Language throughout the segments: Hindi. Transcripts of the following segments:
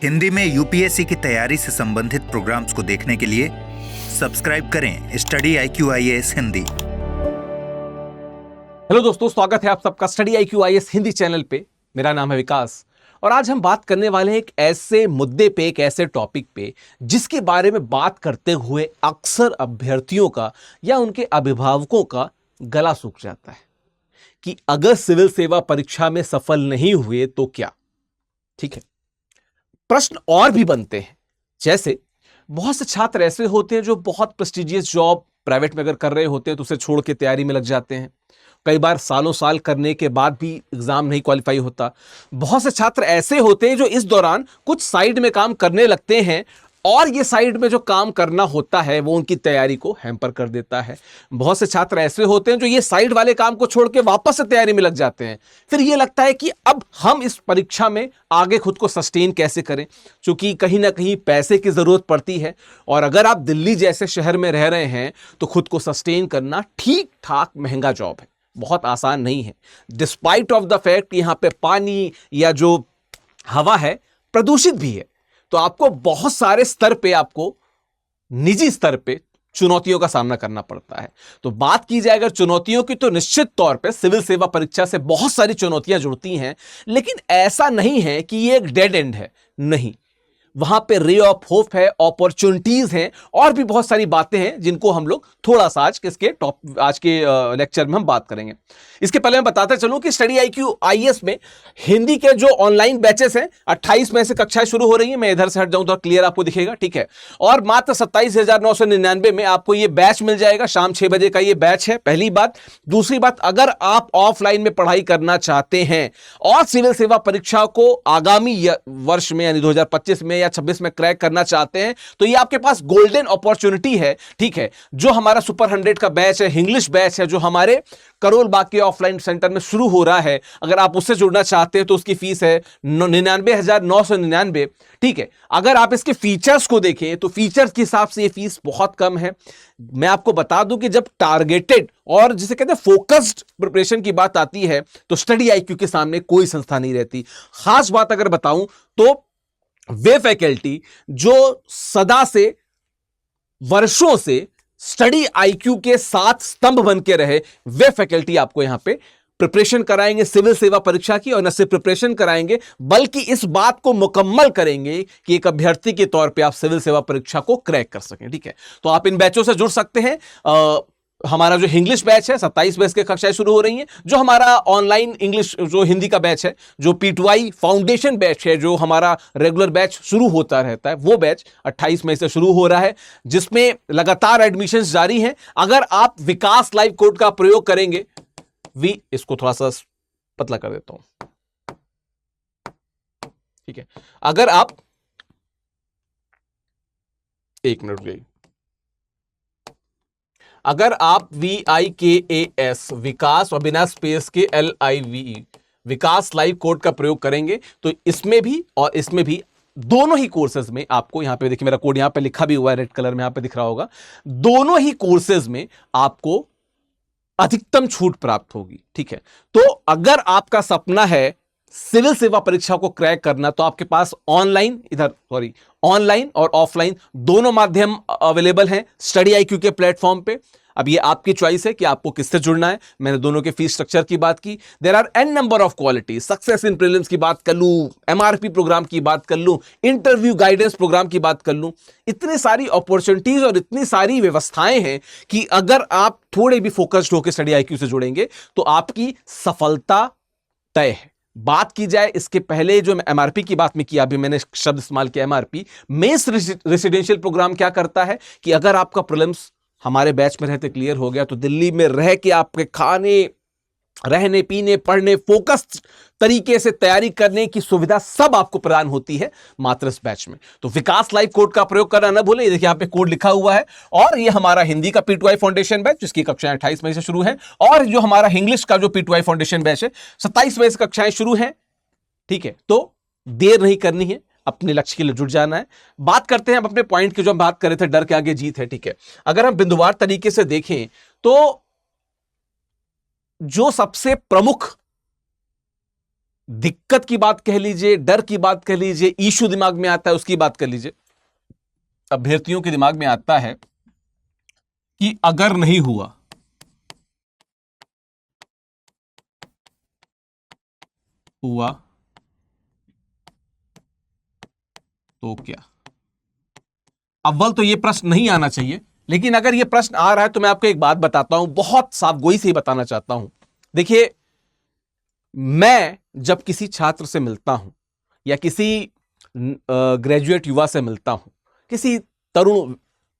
हिंदी में यूपीएससी की तैयारी से संबंधित प्रोग्राम्स को देखने के लिए सब्सक्राइब करें study IQ IAS Hindi. Hello दोस्तों, स्वागत है आप सबका study IQ IAS Hindi channel पे। मेरा नाम है विकास और आज हम बात करने वाले हैं एक ऐसे मुद्दे पे, एक ऐसे टॉपिक पे जिसके बारे में बात करते हुए अक्सर अभ्यर्थियों का या उनके अभिभावकों का गला सूख जाता है कि अगर सिविल सेवा परीक्षा में सफल नहीं हुए तो क्या। ठीक है, प्रश्न और भी बनते हैं, जैसे बहुत से छात्र ऐसे होते हैं जो बहुत प्रेस्टिजियस जॉब प्राइवेट में अगर कर रहे होते हैं तो उसे छोड़ के तैयारी में लग जाते हैं। कई बार सालों साल करने के बाद भी एग्जाम नहीं क्वालिफाई होता। बहुत से छात्र ऐसे होते हैं जो इस दौरान कुछ साइड में काम करने लगते हैं और ये साइड में जो काम करना होता है वो उनकी तैयारी को हैम्पर कर देता है। बहुत से छात्र ऐसे होते हैं जो ये साइड वाले काम को छोड़ के वापस से तैयारी में लग जाते हैं। फिर ये लगता है कि अब हम इस परीक्षा में आगे खुद को सस्टेन कैसे करें, क्योंकि कहीं ना कहीं पैसे की जरूरत पड़ती है और अगर आप दिल्ली जैसे शहर में रह रहे हैं तो खुद को सस्टेन करना ठीक ठाक महंगा जॉब है, बहुत आसान नहीं है। डिस्पाइट ऑफ द फैक्ट यहां पे पानी या जो हवा है प्रदूषित भी है, तो आपको बहुत सारे स्तर पे, आपको निजी स्तर पे चुनौतियों का सामना करना पड़ता है। तो बात की जाए अगर चुनौतियों की, तो निश्चित तौर पे सिविल सेवा परीक्षा से बहुत सारी चुनौतियां जुड़ती हैं, लेकिन ऐसा नहीं है कि ये एक डेड एंड है। नहीं, वहां पे रे ऑफ होप है, अपॉर्चुनिटीज हैं और भी बहुत सारी बातें हैं जिनको हम लोग थोड़ा सा आज के लेक्चर में हम बात करेंगे। इसके पहले मैं बताते चलूं कि स्टडी IQ IAS में हिंदी के जो ऑनलाइन बैचेस हैं 28 मई से कक्षाएं शुरू हो रही हैं। मैं इधर से हट जाऊं तो क्लियर आपको दिखेगा, ठीक है। और मात्र 27,999 में आपको ये बैच मिल जाएगा। शाम 6 बजे का ये बैच है, पहली बात। दूसरी बात, अगर आप ऑफलाइन में पढ़ाई करना चाहते हैं और सिविल सेवा परीक्षा को आगामी वर्ष में यानी 2025 में या 26 में क्रैक करना चाहते हैं तो ये आपके पास गोल्डन अपॉर्चुनिटी है, ठीक है। जो हमारा सुपर 100 का बैच है, इंग्लिश बैच है, जो हमारे करोल बाग के ऑफलाइन सेंटर में शुरू हो रहा है, अगर आप उससे जुड़ना चाहते हैं तो उसकी फीस है 99,999, ठीक है। अगर आप इसके फीचर्स को देखें तो फीचर्स के हिसाब से ये फीस बहुत कम है। मैं आपको बता दूं कि जब टारगेटेड और जिसे कहते हैं फोकस्ड प्रिपरेशन की बात आती है तो स्टडी IQ के सामने कोई संस्था नहीं रहती। खास बात अगर बताऊं तो वे फैकल्टी जो सदा से, वर्षों से स्टडी IQ के साथ स्तंभ बन के रहे, वे फैकल्टी आपको यहां पे प्रिपरेशन कराएंगे सिविल सेवा परीक्षा की। और न सिर्फ प्रिपरेशन कराएंगे बल्कि इस बात को मुकम्मल करेंगे कि एक अभ्यर्थी के तौर पे आप सिविल सेवा परीक्षा को क्रैक कर सकें, ठीक है। तो आप इन बैचों से जुड़ सकते हैं। हमारा जो इंग्लिश बैच है 27 बैच की कक्षाएं शुरू हो रही हैं। जो हमारा ऑनलाइन इंग्लिश जो हिंदी का बैच है, जो P2I फाउंडेशन बैच है, जो हमारा रेगुलर बैच शुरू होता रहता है, वो बैच 28 मई से शुरू हो रहा है, जिसमें लगातार एडमिशंस जारी हैं। अगर आप विकास लाइव कोड का प्रयोग करेंगे, इसको थोड़ा सा पतला कर देता हूं, ठीक है। अगर आप एक मिनट गई, अगर आप VIKAS विकास और बिना स्पेस के LIVE विकास लाइव कोड का प्रयोग करेंगे तो इसमें भी और इसमें भी, दोनों ही कोर्सेज में आपको, यहां पे देखिए मेरा कोड यहां पे लिखा भी हुआ है रेड कलर में, यहां पे दिख रहा होगा, दोनों ही कोर्सेज में आपको अधिकतम छूट प्राप्त होगी, ठीक है। तो अगर आपका सपना है सिविल सेवा परीक्षा को क्रैक करना तो आपके पास ऑनलाइन और ऑफलाइन दोनों माध्यम अवेलेबल हैं स्टडी IQ के प्लेटफॉर्म पे। अब ये आपकी चॉइस है कि आपको किससे जुड़ना है। मैंने दोनों के फीस स्ट्रक्चर की बात की। There are n number of quality, success in prelims की बात कर लूं, MRP प्रोग्राम की बात कर लूं, इंटरव्यू गाइडेंस प्रोग्राम की बात कर लूं, इतनी सारी अपॉर्चुनिटीज और इतनी सारी व्यवस्थाएं हैं कि अगर आप थोड़े भी फोकस्ड होकर स्टडी IQ से जुड़ेंगे तो आपकी सफलता तय है। बात की जाए इसके पहले जो MRP की बात में किया, अभी मैंने शब्द इस्तेमाल किया MRP, मेंस रेसिडेंशियल प्रोग्राम क्या करता है कि अगर आपका प्रीलिम्स हमारे बैच में रहते क्लियर हो गया तो दिल्ली में रह के आपके खाने, रहने, पीने, पढ़ने, फोकस्ड तरीके से तैयारी करने की सुविधा सब आपको प्रदान होती है मात्र इस बैच में। तो विकास लाइव कोड का प्रयोग करना ना भूलें। देखिए यहाँ पे कोड लिखा हुआ है। और ये हमारा हिंदी का P2I फाउंडेशन बैच जिसकी कक्षाएं 28 मई से शुरू है, और जो हमारा इंग्लिश का जो P2I फाउंडेशन बैच है 27 मई से कक्षाएं शुरू है, ठीक है। तो देर नहीं करनी है, अपने लक्ष्य के लिए जुट जाना है। बात करते हैं हम अपने पॉइंट की, जो हम बात कर रहे थे, डर के आगे जीत है, ठीक है। अगर हम बिंदुवार तरीके से देखें तो जो सबसे प्रमुख दिक्कत की बात कह लीजिए, डर की बात कह लीजिए, इशू दिमाग में आता है उसकी बात कर लीजिए। अभ्यर्थियों के दिमाग में आता है कि अगर नहीं हुआ तो क्या। अव्वल तो यह प्रश्न नहीं आना चाहिए, लेकिन अगर यह प्रश्न आ रहा है तो मैं आपको एक बात बताता हूं, बहुत साफगोई से ही बताना चाहता हूं। देखिए, मैं जब किसी छात्र से मिलता हूं या किसी ग्रेजुएट युवा से मिलता हूं, किसी तरुण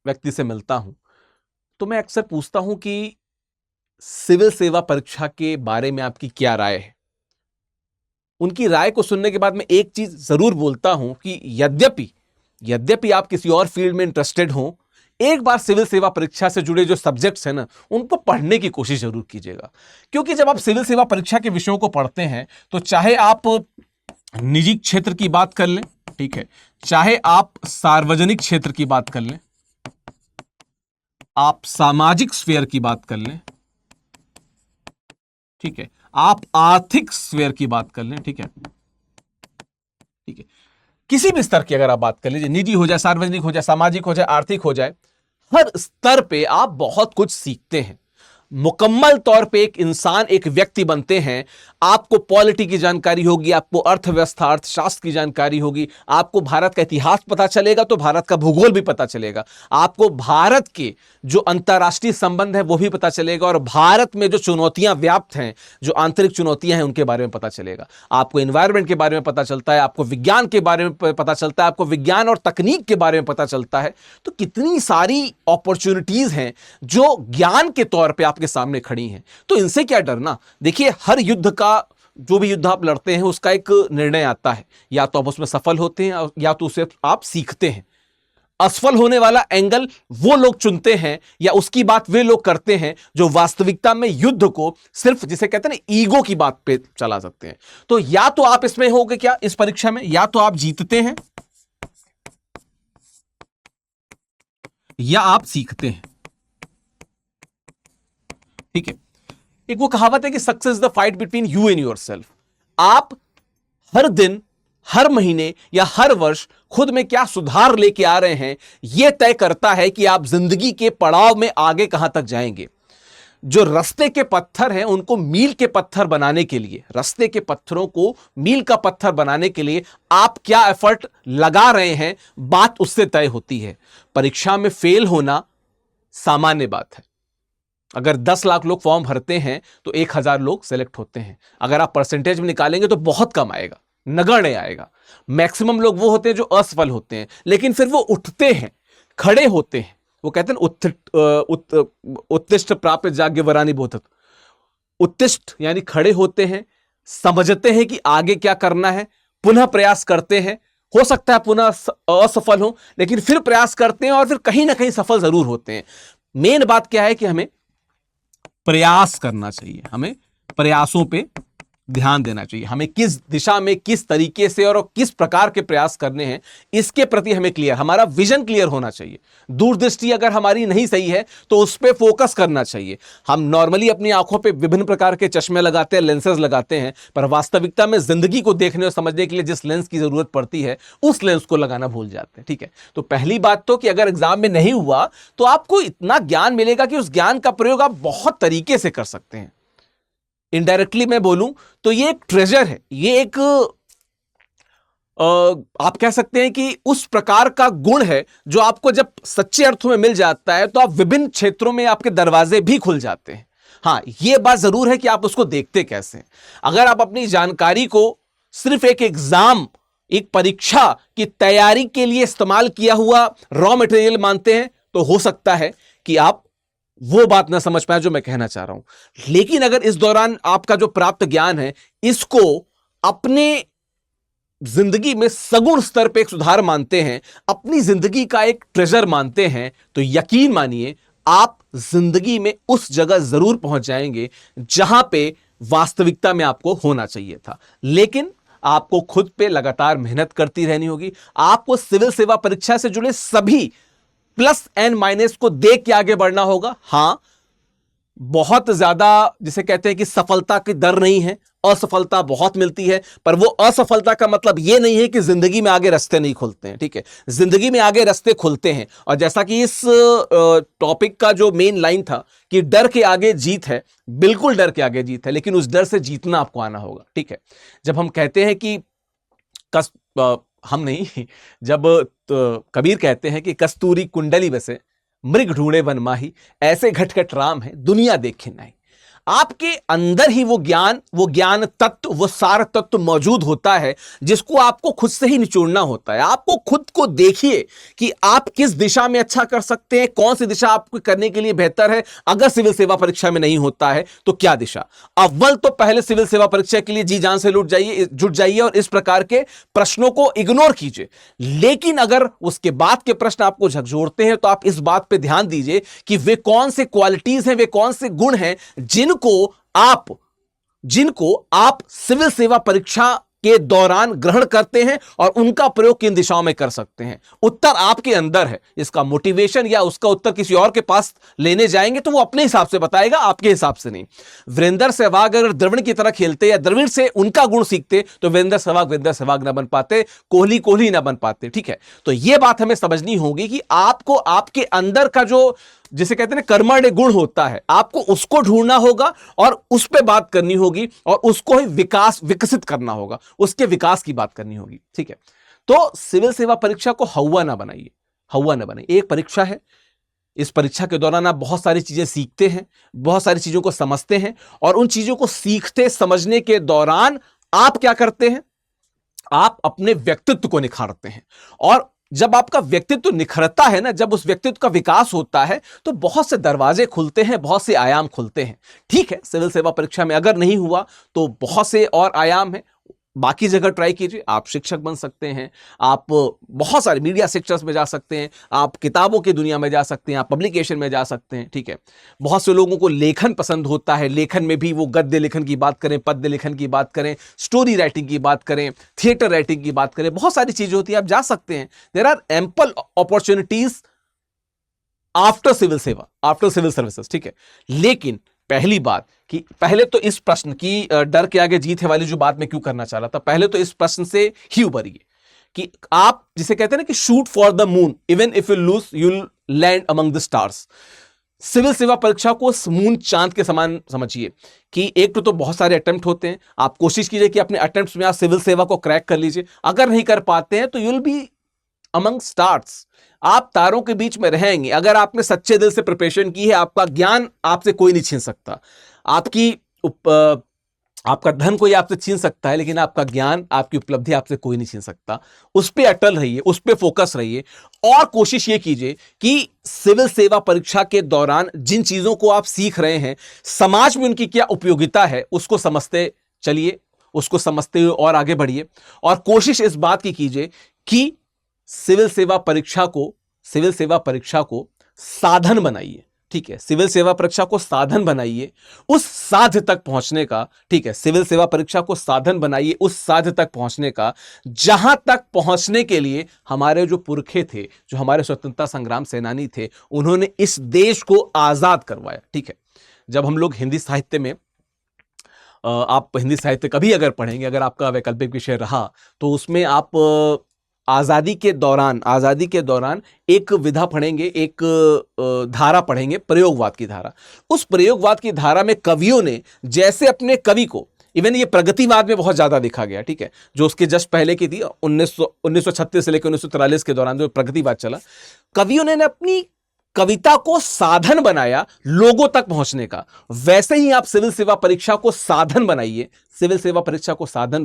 व्यक्ति से मिलता हूं, तो मैं अक्सर पूछता हूं कि सिविल सेवा परीक्षा के बारे में आपकी क्या राय है। उनकी राय को सुनने के बाद मैं एक चीज जरूर बोलता हूं कि यद्यपि आप किसी और फील्ड में इंटरेस्टेड हो, एक बार सिविल सेवा परीक्षा से जुड़े जो सब्जेक्ट्स हैं ना, उनको पढ़ने की कोशिश जरूर कीजिएगा। क्योंकि जब आप सिविल सेवा परीक्षा के विषयों को पढ़ते हैं तो चाहे आप निजी क्षेत्र की बात कर लें, ठीक है, चाहे आप सार्वजनिक क्षेत्र की बात कर लें, आप सामाजिक स्फीयर की बात कर लें, ठीक है, आप आर्थिक स्फीयर की बात कर लें, ठीक है, किसी भी स्तर की अगर आप बात कर लीजिए, निजी हो जाए, सार्वजनिक हो जाए, सामाजिक हो जाए, आर्थिक हो जाए, हर स्तर पे आप बहुत कुछ सीखते हैं। मुकम्मल तौर पे एक इंसान, एक व्यक्ति बनते हैं। आपको पॉलिटी की जानकारी होगी, आपको अर्थव्यवस्था, अर्थशास्त्र की जानकारी होगी, आपको भारत का इतिहास पता चलेगा तो भारत का भूगोल भी पता चलेगा, आपको भारत के जो अंतर्राष्ट्रीय संबंध है वो भी पता चलेगा, और भारत में जो चुनौतियां व्याप्त हैं, जो आंतरिक चुनौतियां हैं, उनके बारे में पता चलेगा। आपको एनवायरमेंट के बारे में पता चलता है, आपको विज्ञान के बारे में पता चलता है, आपको विज्ञान और तकनीक के बारे में पता चलता है। तो कितनी सारी अपॉर्चुनिटीज हैं जो ज्ञान के तौर पर आपके सामने खड़ी हैं। तो इनसे क्या डरना। देखिए, हर युद्ध का, जो भी युद्ध आप लड़ते हैं, उसका एक निर्णय आता है, या तो आप उसमें सफल होते हैं या तो उसे आप सीखते हैं। असफल होने वाला एंगल वो लोग चुनते हैं या उसकी बात वे लोग करते हैं जो वास्तविकता में युद्ध को सिर्फ, जिसे कहते हैं ना, ईगो की बात पे चला सकते हैं। तो या तो आप इसमें होगे क्या, इस परीक्षा में, या तो आप जीतते हैं या आप सीखते हैं, ठीक है। एक वो कहावत है कि success is the fight between you and yourself. आप हर दिन, हर महीने या हर वर्ष खुद में क्या सुधार लेके आ रहे हैं, यह तय करता है कि आप जिंदगी के पड़ाव में आगे कहां तक जाएंगे। जो रास्ते के पत्थर हैं उनको मील के पत्थर बनाने के लिए, रास्ते के पत्थरों को मील का पत्थर बनाने के लिए आप क्या एफर्ट लगा रहे हैं, बात उससे तय होती है। परीक्षा में फेल होना सामान्य बात है। अगर 10 लाख लोग फॉर्म भरते हैं तो 1000 लोग सेलेक्ट होते हैं। अगर आप परसेंटेज में निकालेंगे तो बहुत कम आएगा, नगण्य आएगा। मैक्सिमम लोग वो होते हैं जो असफल होते हैं, लेकिन फिर वो उठते हैं, खड़े होते हैं। वो कहते हैं उत्तिष्ठ प्राप्य जाग्य वरानी बोधत। उत्तिष्ठ यानी खड़े होते हैं, समझते हैं कि आगे क्या करना है, पुनः प्रयास करते हैं। हो सकता है पुनः असफल हो, लेकिन फिर प्रयास करते हैं और फिर कहीं ना कहीं सफल जरूर होते हैं। मेन बात क्या है कि हमें प्रयास करना चाहिए, हमें प्रयासों पे ध्यान देना चाहिए। हमें किस दिशा में, किस तरीके से और किस प्रकार के प्रयास करने हैं, इसके प्रति हमें क्लियर, हमारा विजन क्लियर होना चाहिए। दूरदृष्टि अगर हमारी नहीं सही है तो उस पर फोकस करना चाहिए। हम नॉर्मली अपनी आंखों पे विभिन्न प्रकार के चश्मे लगाते हैं, लेंसेज लगाते हैं, पर वास्तविकता में जिंदगी को देखने और समझने के लिए जिस लेंस की जरूरत पड़ती है, उस लेंस को लगाना भूल जाते हैं, ठीक है। तो पहली बात तो कि अगर एग्जाम में नहीं हुआ तो आपको इतना ज्ञान मिलेगा कि उस ज्ञान का प्रयोग आप बहुत तरीके से कर सकते हैं। इनडायरेक्टली मैं बोलूं तो ये एक ट्रेजर है, ये एक आप कह सकते हैं कि उस प्रकार का गुण है जो आपको जब सच्चे अर्थों में मिल जाता है तो आप विभिन्न क्षेत्रों में आपके दरवाजे भी खुल जाते हैं। हां, यह बात जरूर है कि आप उसको देखते कैसे हैं। अगर आप अपनी जानकारी को सिर्फ एक एग्जाम, एक परीक्षा की तैयारी के लिए इस्तेमाल किया हुआ रॉ मटेरियल मानते हैं तो हो सकता है कि आप वो बात ना समझ पाए जो मैं कहना चाह रहा हूं। लेकिन अगर इस दौरान आपका जो प्राप्त ज्ञान है, इसको अपने जिंदगी में सगुण स्तर पे एक सुधार मानते हैं, अपनी जिंदगी का एक ट्रेजर मानते हैं, तो यकीन मानिए आप जिंदगी में उस जगह जरूर पहुंच जाएंगे जहां पे वास्तविकता में आपको होना चाहिए था। लेकिन आपको खुद पे लगातार मेहनत करती रहनी होगी। आपको सिविल सेवा परीक्षा से जुड़े सभी प्लस एंड माइनस को देख के आगे बढ़ना होगा। हां, बहुत ज्यादा जिसे कहते हैं कि सफलता की दर नहीं है, असफलता बहुत मिलती है, पर वो असफलता का मतलब ये नहीं है कि जिंदगी में आगे रास्ते नहीं खुलते हैं। ठीक है, जिंदगी में आगे रास्ते खुलते हैं। और जैसा कि इस टॉपिक का जो मेन लाइन था कि डर के आगे जीत है, बिल्कुल डर के आगे जीत है, लेकिन उस डर से जीतना आपको आना होगा। ठीक है, जब हम कहते हैं कि हम नहीं, जब कबीर कहते हैं कि कस्तूरी कुंडली बसे मृग ढूंढे वन माही, ऐसे घटघट राम है दुनिया देखे नहीं। आपके अंदर ही वो ज्ञान तत्व, वो सार तत्व मौजूद होता है जिसको आपको खुद से ही निचोड़ना होता है। आपको खुद को देखिए कि आप किस दिशा में अच्छा कर सकते हैं, कौन सी दिशा आपको करने के लिए बेहतर है। अगर सिविल सेवा परीक्षा में नहीं होता है तो क्या दिशा, अव्वल तो पहले सिविल सेवा परीक्षा के लिए जी जान से जुट जाइए और इस प्रकार के प्रश्नों को इग्नोर कीजिए। लेकिन अगर उसके बाद के प्रश्न आपको झकझोरते हैं तो आप इस बात पर ध्यान दीजिए कि वे कौन से क्वालिटीज हैं, वे कौन से गुण हैं जिनको आप सिविल सेवा परीक्षा के दौरान ग्रहण करते हैं और उनका प्रयोग किन दिशाओं में कर सकते हैं। उत्तर आपके अंदर है। इसका मोटिवेशन या उसका उत्तर किसी और के पास लेने जाएंगे तो वो अपने हिसाब से बताएगा, आपके हिसाब से नहीं। वीरेंद्र सहवाग अगर द्रविड़ की तरह खेलते या द्रविड़ से उनका गुण सीखते तो वीरेंद्र सहवाग ना बन पाते, कोहली ना बन पाते। ठीक है, तो यह बात हमें समझनी होगी कि आपको आपके अंदर का जो, जिसे कहते हैं कर्मण्य गुण होता है, आपको उसको ढूंढना होगा और उस पर बात करनी होगी और उसको ही विकसित करना होगा, उसके विकास की बात करनी होगी। ठीक है, तो सिविल सेवा परीक्षा को हौवा ना बनाइए, हौवा ना बनाइए। एक परीक्षा है, इस परीक्षा के दौरान आप बहुत सारी चीजें सीखते हैं, बहुत सारी चीजों को समझते हैं और उन चीजों को सीखते समझने के दौरान आप क्या करते हैं, आप अपने व्यक्तित्व को निखारते हैं। और जब आपका व्यक्तित्व निखरता है ना, जब उस व्यक्तित्व का विकास होता है तो बहुत से दरवाजे खुलते हैं, बहुत से आयाम खुलते हैं। ठीक है, सिविल सेवा परीक्षा में अगर नहीं हुआ तो बहुत से और आयाम हैं, बाकी जगह ट्राई कीजिए। आप शिक्षक बन सकते हैं, आप बहुत सारे मीडिया सेक्टर्स में जा सकते हैं, आप किताबों की दुनिया में जा सकते हैं, आप पब्लिकेशन में जा सकते हैं। ठीक है, बहुत से लोगों को लेखन पसंद होता है, लेखन में भी वो गद्य लेखन की बात करें, पद्य लेखन की बात करें, स्टोरी राइटिंग की बात करें, थिएटर राइटिंग की बात करें, बहुत सारी चीजें होती है, आप जा सकते हैं। There are ample opportunities after civil services. ठीक है, लेकिन पहली बात कि पहले तो इस प्रश्न की डर के आगे जीत है वाली जो बात मैं क्यों करना चाह रहा था, पहले तो इस प्रश्न से ही उभरिए कि आप जिसे कहते हैं ना कि shoot for the moon, even if you lose you land among the stars. Civil सेवा परीक्षा को मून चांद के समान समझिए कि एक तो बहुत सारे अटेम्प्ट होते हैं, आप कोशिश कीजिए कि अपने अटेम्प्ट्स में आप सिविल सेवा को क्रैक कर लीजिए। अगर नहीं कर पाते हैं तो you will be among stars, आप तारों के बीच में रहेंगे। अगर आपने सच्चे दिल से प्रिपरेशन की है, आपका ज्ञान आपसे कोई नहीं छीन सकता, आपका धन कोई आपसे छीन सकता है, लेकिन आपका ज्ञान, आपकी उपलब्धि आपसे कोई नहीं छीन सकता। उस पर अटल रहिए, उस पर फोकस रहिए और कोशिश ये कीजिए कि सिविल सेवा परीक्षा के दौरान जिन चीजों को आप सीख रहे हैं, समाज में उनकी क्या उपयोगिता है, उसको समझते चलिए, उसको समझते हुए और आगे बढ़िए। और कोशिश इस बात की कीजिए कि सिविल सेवा परीक्षा को साधन बनाइए। ठीक है, सिविल सेवा परीक्षा को साधन बनाइए उस साध्य तक पहुंचने का। ठीक है, सिविल सेवा परीक्षा को साधन बनाइए उस साध्य तक पहुंचने का जहां तक पहुंचने के लिए हमारे जो पुरखे थे, जो हमारे स्वतंत्रता संग्राम सेनानी थे, उन्होंने इस देश को आजाद करवाया। ठीक है, जब हम लोग हिंदी साहित्य में, आप हिंदी साहित्य कभी अगर पढ़ेंगे, अगर आपका वैकल्पिक विषय रहा तो उसमें आप आजादी के दौरान एक विधा पढ़ेंगे, एक धारा पढ़ेंगे, प्रयोगवाद की धारा। उस प्रयोगवाद की धारा में कवियों ने जैसे अपने कवि को, इवन ये प्रगतिवाद में बहुत ज्यादा देखा गया। ठीक है, जो उसके जस्ट पहले की थी 1936 से लेकर 1943 के दौरान जो प्रगतिवाद चला, कवियों ने अपनी कविता को साधन बनाया लोगों तक पहुंचने का। वैसे ही आप सिविल सेवा परीक्षा को साधन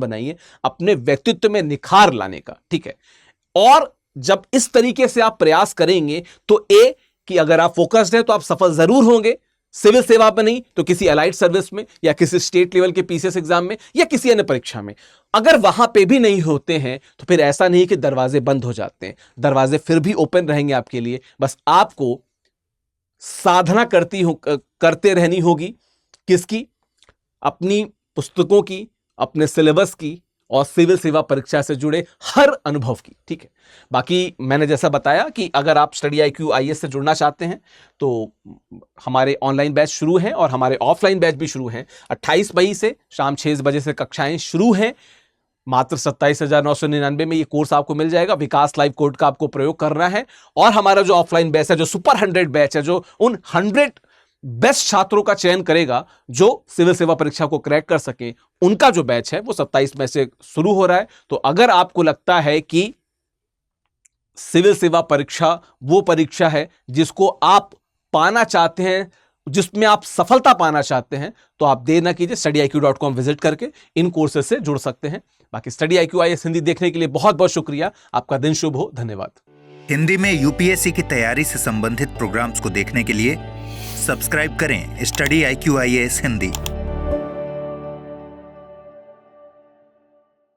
बनाइए, अपने व्यक्तित्व में निखार लाने का। ठीक है, और जब इस तरीके से आप प्रयास करेंगे तो कि अगर आप फोकस्ड हैं तो आप सफल जरूर होंगे, सिविल सेवा में नहीं तो किसी अलाइड सर्विस में या किसी स्टेट लेवल के पीसीएस एग्जाम में या किसी अन्य परीक्षा में। अगर वहां पे भी नहीं होते हैं तो फिर ऐसा नहीं कि दरवाजे बंद हो जाते हैं, दरवाजे फिर भी ओपन रहेंगे आपके लिए। बस आपको साधना करते रहनी होगी। किसकी? अपनी पुस्तकों की, अपने सिलेबस की, और सिविल सेवा परीक्षा से जुड़े हर अनुभव की। ठीक है, बाकी मैंने जैसा बताया कि अगर आप स्टडी IQ IAS से जुड़ना चाहते हैं तो हमारे ऑनलाइन बैच शुरू हैं और हमारे ऑफलाइन बैच भी शुरू हैं। 28 मई से शाम 6 बजे से कक्षाएं शुरू हैं। मात्र 27,999 में ये कोर्स आपको मिल जाएगा। विकास लाइव कोड का आपको प्रयोग करना है और हमारा जो ऑफलाइन बैच है, जो सुपर 100 बैच है, जो उन 100 बेस्ट छात्रों का चयन करेगा जो सिविल सेवा परीक्षा को क्रैक कर सके, उनका जो बैच है वो 27 मई से शुरू हो रहा है। तो अगर आपको लगता है कि सिविल सेवा परीक्षा वो परीक्षा है जिसको आप पाना चाहते हैं, जिसमें आप सफलता पाना चाहते हैं, तो आप देर ना कीजिए, studiiq.com विजिट करके इन कोर्सेज से जुड़ सकते हैं। बाकी स्टडी IQ IAS हिंदी देखने के लिए बहुत बहुत शुक्रिया। आपका दिन शुभ हो। धन्यवाद। हिंदी में यूपीएससी की तैयारी से संबंधित प्रोग्राम्स को देखने के लिए सब्सक्राइब करें स्टडी IQ IAS हिंदी।